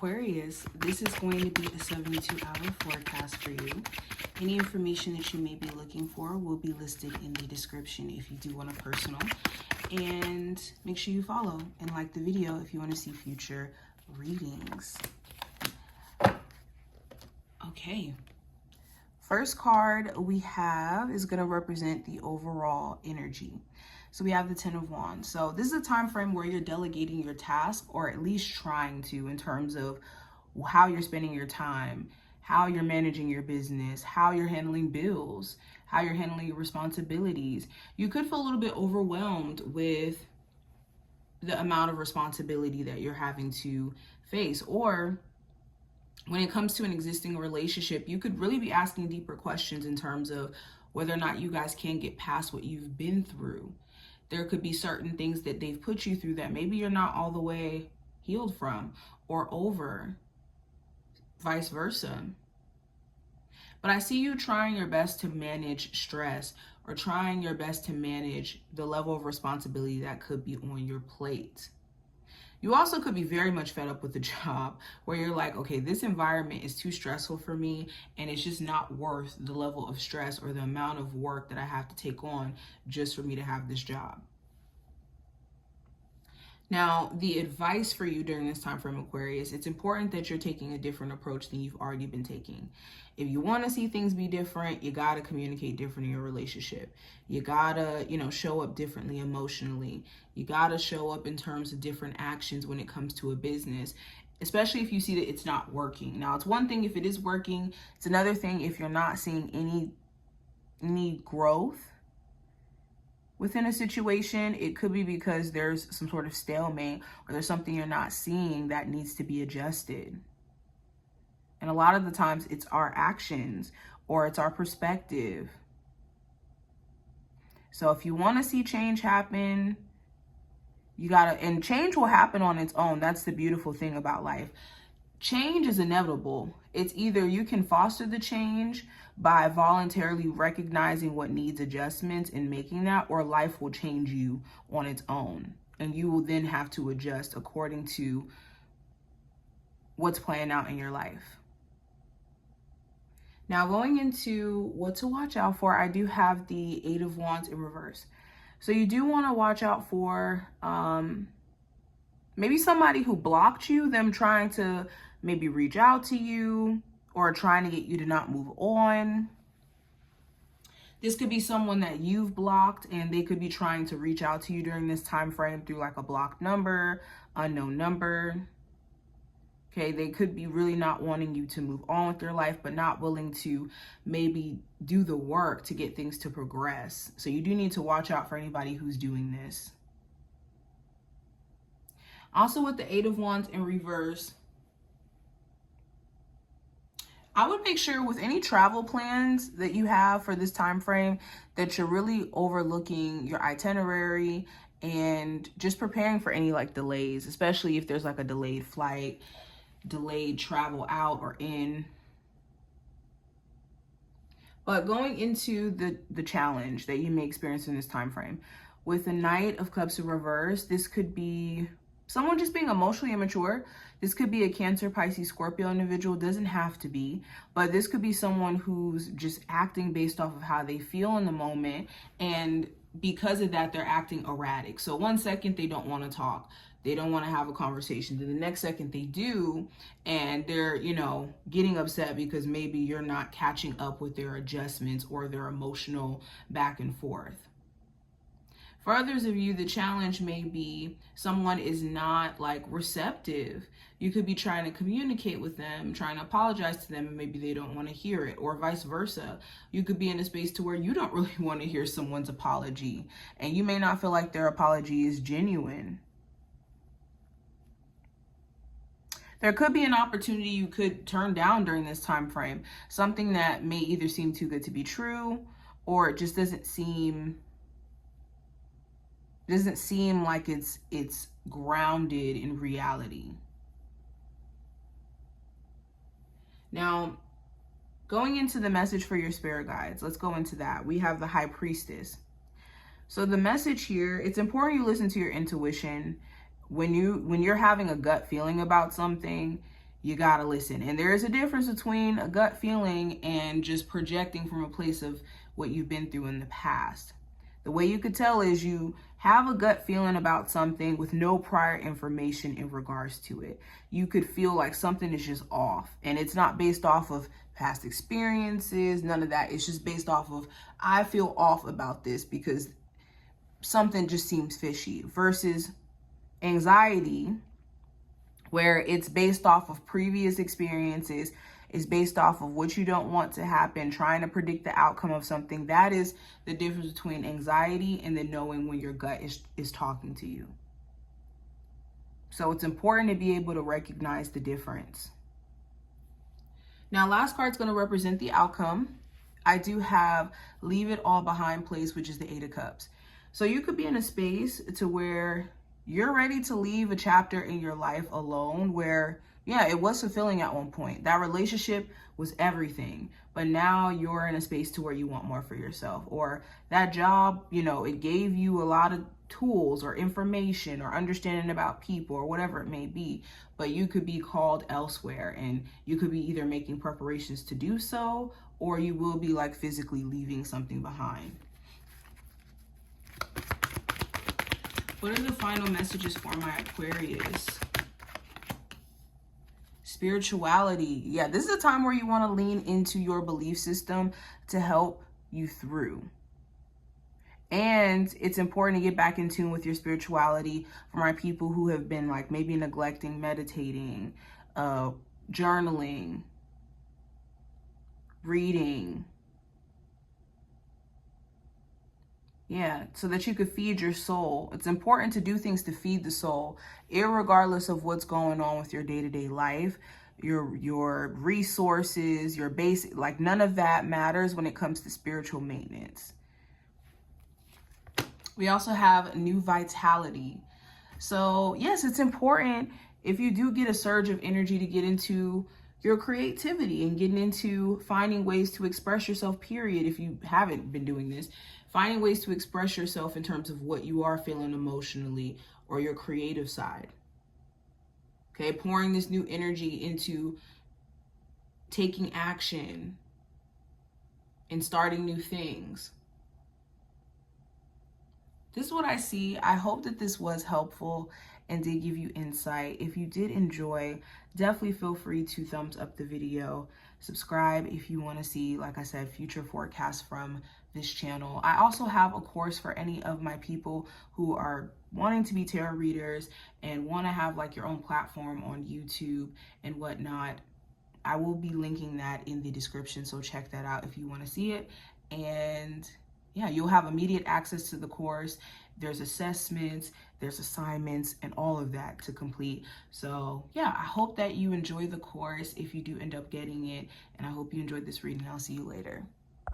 Aquarius, this is going to be a 72-hour forecast for you. Any information that you may be looking for will be listed in the description if you do want a personal. And make sure you follow and like the video if you want to see future readings. Okay. First card we have is going to represent the overall energy. So we have the 10 of Wands. So this is a time frame where you're delegating your task, or at least trying to, in terms of how you're spending your time, how you're managing your business, how you're handling bills, how you're handling your responsibilities. You could feel a little bit overwhelmed with the amount of responsibility that you're having to face. Or when it comes to an existing relationship, you could really be asking deeper questions in terms of whether or not you guys can get past what you've been through. There could be certain things that they've put you through that maybe you're not all the way healed from or over, vice versa. But I see you trying your best to manage stress, or trying your best to manage the level of responsibility that could be on your plate. You also could be very much fed up with the job where you're like, okay, this environment is too stressful for me and it's just not worth the level of stress or the amount of work that I have to take on just for me to have this job. Now, the advice for you during this time frame, Aquarius, it's important that you're taking a different approach than you've already been taking. If you want to see things be different, you got to communicate different in your relationship. You got to, show up differently emotionally. You got to show up in terms of different actions when it comes to a business, especially if you see that it's not working. Now, it's one thing if it is working. It's another thing if you're not seeing any growth within a situation. It could be because there's some sort of stalemate, or there's something you're not seeing that needs to be adjusted. And a lot of the times it's our actions or it's our perspective. So if you want to see change happen, and change will happen on its own. That's the beautiful thing about life. Change is inevitable. It's either you can foster the change by voluntarily recognizing what needs adjustments and making that, or life will change you on its own. And you will then have to adjust according to what's playing out in your life. Now, going into what to watch out for, I do have the 8 of Wands in reverse. So you do want to watch out for maybe somebody who blocked you, them trying to maybe reach out to you or trying to get you to not move on. This could be someone that you've blocked and they could be trying to reach out to you during this time frame through like a blocked number, unknown number. Okay, they could be really not wanting you to move on with their life, but not willing to maybe do the work to get things to progress. So you do need to watch out for anybody who's doing this. Also, with the 8 of Wands in reverse, I would make sure with any travel plans that you have for this time frame that you're really overlooking your itinerary and just preparing for any like delays, especially if there's like a delayed flight, delayed travel out or in. But going into the challenge that you may experience in this time frame, with the Knight of Cups in reverse, this could be someone just being emotionally immature. This could be a Cancer, Pisces, Scorpio individual. Doesn't have to be, but this could be someone who's just acting based off of how they feel in the moment, and because of that, they're acting erratic. So one second they don't want to talk, they don't want to have a conversation. Then the next second they do, and they're, getting upset because maybe you're not catching up with their adjustments or their emotional back and forth. For others of you, the challenge may be someone is not like receptive. You could be trying to communicate with them, trying to apologize to them, and maybe they don't want to hear it, or vice versa. You could be in a space to where you don't really want to hear someone's apology, and you may not feel like their apology is genuine. There could be an opportunity you could turn down during this time frame, something that may either seem too good to be true, or it just doesn't seem like it's grounded in reality. Now, going into the message for your spirit guides, let's go into that. We have the High Priestess. So the message here, it's important you listen to your intuition. When you're having a gut feeling about something, you gotta listen. And there is a difference between a gut feeling and just projecting from a place of what you've been through in the past. The way you could tell is you have a gut feeling about something with no prior information in regards to it. You could feel like something is just off, and it's not based off of past experiences, none of that. It's just based off of, I feel off about this because something just seems fishy, versus anxiety, where it's based off of previous experiences, is based off of what you don't want to happen, trying to predict the outcome of something. That is the difference between anxiety and then knowing when your gut is talking to you. So it's important to be able to recognize the difference. Now, last card's going to represent the outcome. I do have leave it all behind place, which is the 8 of Cups. So you could be in a space to where you're ready to leave a chapter in your life alone where, yeah, it was fulfilling at one point. That relationship was everything, but now you're in a space to where you want more for yourself. Or that job, you know, it gave you a lot of tools or information or understanding about people or whatever it may be, but you could be called elsewhere, and you could be either making preparations to do so, or you will be like physically leaving something behind. What are the final messages for my Aquarius? Spirituality. Yeah, this is a time where you want to lean into your belief system to help you through. And it's important to get back in tune with your spirituality for my people who have been like maybe neglecting meditating, journaling, reading. Yeah, so that you could feed your soul. It's important to do things to feed the soul, irregardless of what's going on with your day-to-day life, your resources, your basic, like none of that matters when it comes to spiritual maintenance. We also have new vitality. So yes, it's important if you do get a surge of energy to get into your creativity and getting into finding ways to express yourself, period. If you haven't been doing this, finding ways to express yourself in terms of what you are feeling emotionally or your creative side. Okay, pouring this new energy into taking action and starting new things. This is what I see. I hope that this was helpful and did give you insight. If you did enjoy, definitely feel free to thumbs up the video. Subscribe if you want to see, like I said, future forecasts from this channel. I also have a course for any of my people who are wanting to be tarot readers and want to have like your own platform on YouTube and whatnot. I will be linking that in the description, so check that out if you want to see it. And yeah, you'll have immediate access to the course. There's assessments, there's assignments, and all of that to complete. So yeah, I hope that you enjoy the course if you do end up getting it. And I hope you enjoyed this reading. I'll see you later.